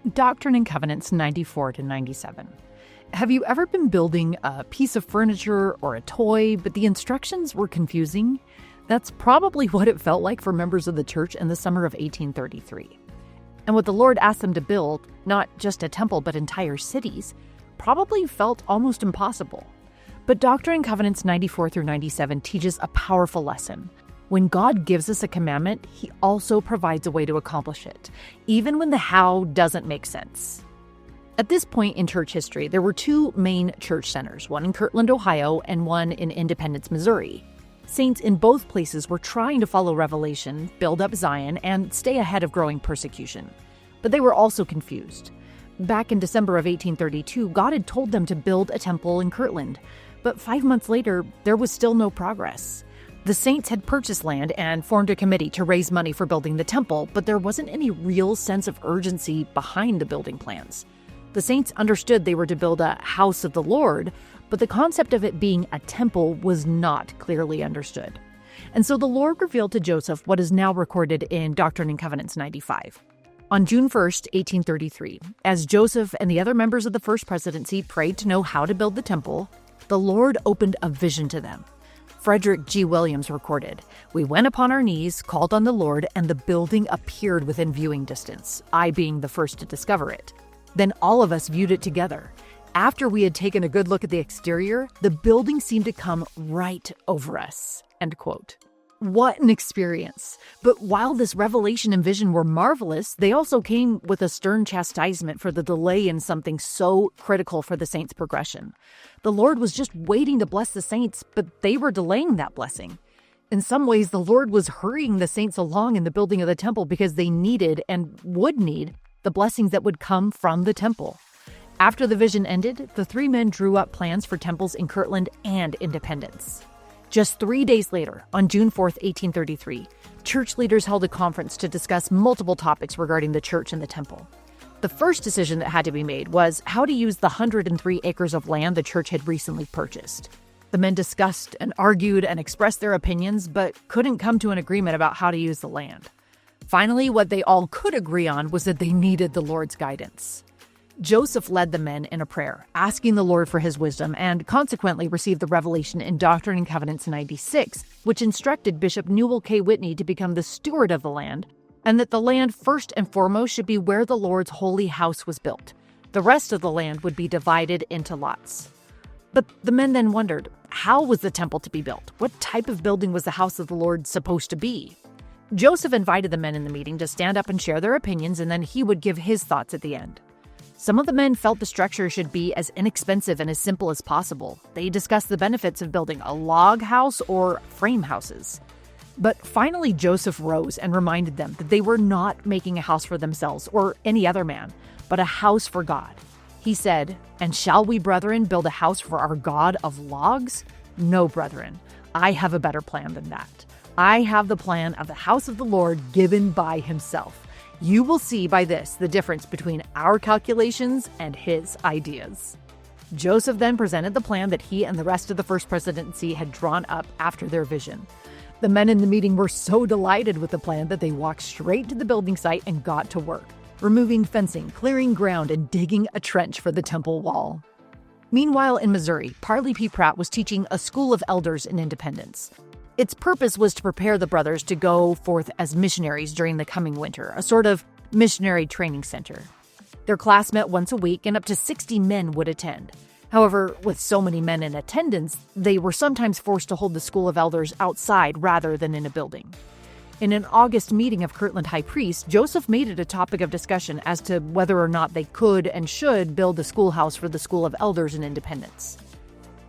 Doctrine and Covenants 94 to 97. Have you ever been building a piece of furniture or a toy, but the instructions were confusing? That's probably what it felt like for members of the church in the summer of 1833. And what the Lord asked them to build, not just a temple but entire cities, probably felt almost impossible. But Doctrine and Covenants 94 through 97 teaches a powerful lesson. When God gives us a commandment, He also provides a way to accomplish it, even when the how doesn't make sense. At this point in church history, there were two main church centers, one in Kirtland, Ohio, and one in Independence, Missouri. Saints in both places were trying to follow Revelation, build up Zion, and stay ahead of growing persecution. But they were also confused. Back in December of 1832, God had told them to build a temple in Kirtland, but 5 months later, there was still no progress. The saints had purchased land and formed a committee to raise money for building the temple, but there wasn't any real sense of urgency behind the building plans. The saints understood they were to build a house of the Lord, but the concept of it being a temple was not clearly understood. And so the Lord revealed to Joseph what is now recorded in Doctrine and Covenants 95. On June 1st, 1833, as Joseph and the other members of the First Presidency prayed to know how to build the temple, the Lord opened a vision to them. Frederick G. Williams recorded, "We went upon our knees, called on the Lord, and the building appeared within viewing distance, I being the first to discover it. Then all of us viewed it together. After we had taken a good look at the exterior, the building seemed to come right over us." End quote. What an experience. But while this revelation and vision were marvelous, they also came with a stern chastisement for the delay in something so critical for the saints' progression. The Lord was just waiting to bless the saints, but they were delaying that blessing. In some ways, the Lord was hurrying the saints along in the building of the temple because they needed and would need the blessings that would come from the temple. After the vision ended, the three men drew up plans for temples in Kirtland and Independence. Just 3 days later, on June 4th, 1833, church leaders held a conference to discuss multiple topics regarding the church and the temple. The first decision that had to be made was how to use the 103 acres of land the church had recently purchased. The men discussed and argued and expressed their opinions, but couldn't come to an agreement about how to use the land. Finally, what they all could agree on was that they needed the Lord's guidance. Joseph led the men in a prayer, asking the Lord for his wisdom, and consequently received the revelation in Doctrine and Covenants 96, which instructed Bishop Newell K. Whitney to become the steward of the land, and that the land first and foremost should be where the Lord's holy house was built. The rest of the land would be divided into lots. But the men then wondered, how was the temple to be built? What type of building was the house of the Lord supposed to be? Joseph invited the men in the meeting to stand up and share their opinions, and then he would give his thoughts at the end. Some of the men felt the structure should be as inexpensive and as simple as possible. They discussed the benefits of building a log house or frame houses. But finally, Joseph rose and reminded them that they were not making a house for themselves or any other man, but a house for God. He said, "And shall we, brethren, build a house for our God of logs? No, brethren, I have a better plan than that. I have the plan of the house of the Lord given by Himself. You will see by this the difference between our calculations and His ideas." Joseph then presented the plan that he and the rest of the First Presidency had drawn up after their vision. The men in the meeting were so delighted with the plan that they walked straight to the building site and got to work, removing fencing, clearing ground, and digging a trench for the temple wall. Meanwhile, in Missouri, Parley P. Pratt was teaching a school of elders in Independence. Its purpose was to prepare the brothers to go forth as missionaries during the coming winter, a sort of missionary training center. Their class met once a week, and up to 60 men would attend. However, with so many men in attendance, they were sometimes forced to hold the School of Elders outside rather than in a building. In an August meeting of Kirtland High Priest, Joseph made it a topic of discussion as to whether or not they could and should build a schoolhouse for the School of Elders in Independence.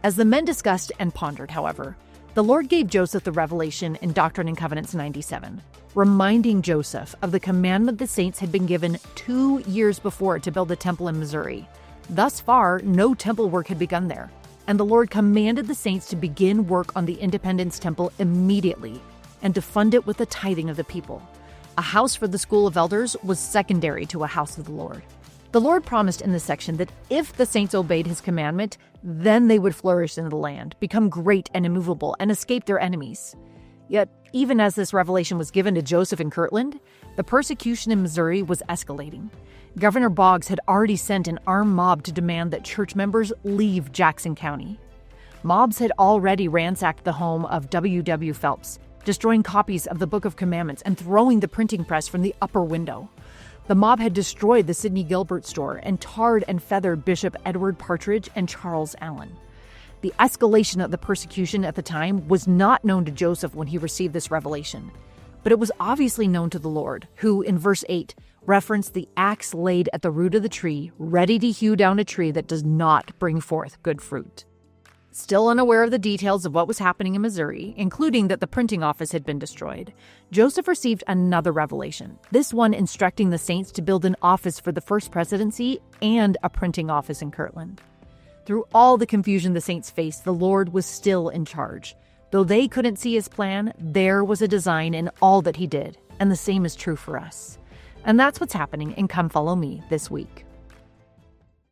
As the men discussed and pondered, however, the Lord gave Joseph the revelation in Doctrine and Covenants 97, reminding Joseph of the commandment the saints had been given 2 years before to build a temple in Missouri. Thus far, no temple work had begun there, and the Lord commanded the saints to begin work on the Independence Temple immediately and to fund it with the tithing of the people. A house for the School of Elders was secondary to a house of the Lord. The Lord promised in this section that if the saints obeyed His commandment, then they would flourish in the land, become great and immovable, and escape their enemies. Yet, even as this revelation was given to Joseph in Kirtland, The persecution in Missouri was escalating. Governor Boggs had already sent an armed mob to demand that church members leave Jackson County. Mobs had already ransacked the home of W.W. Phelps, destroying copies of the Book of Commandments and throwing the printing press from the upper window. The mob had destroyed the Sidney Gilbert store and tarred and feathered Bishop Edward Partridge and Charles Allen. The escalation of the persecution at the time was not known to Joseph when he received this revelation, but it was obviously known to the Lord, who, in verse 8, referenced the axe laid at the root of the tree, ready to hew down a tree that does not bring forth good fruit. Still unaware of the details of what was happening in Missouri, including that the printing office had been destroyed, Joseph received another revelation, this one instructing the saints to build an office for the first presidency and a printing office in Kirtland. Through all the confusion the saints faced, the Lord was still in charge. Though they couldn't see his plan, there was a design in all that he did, and the same is true for us. And that's what's happening in Come Follow Me this week.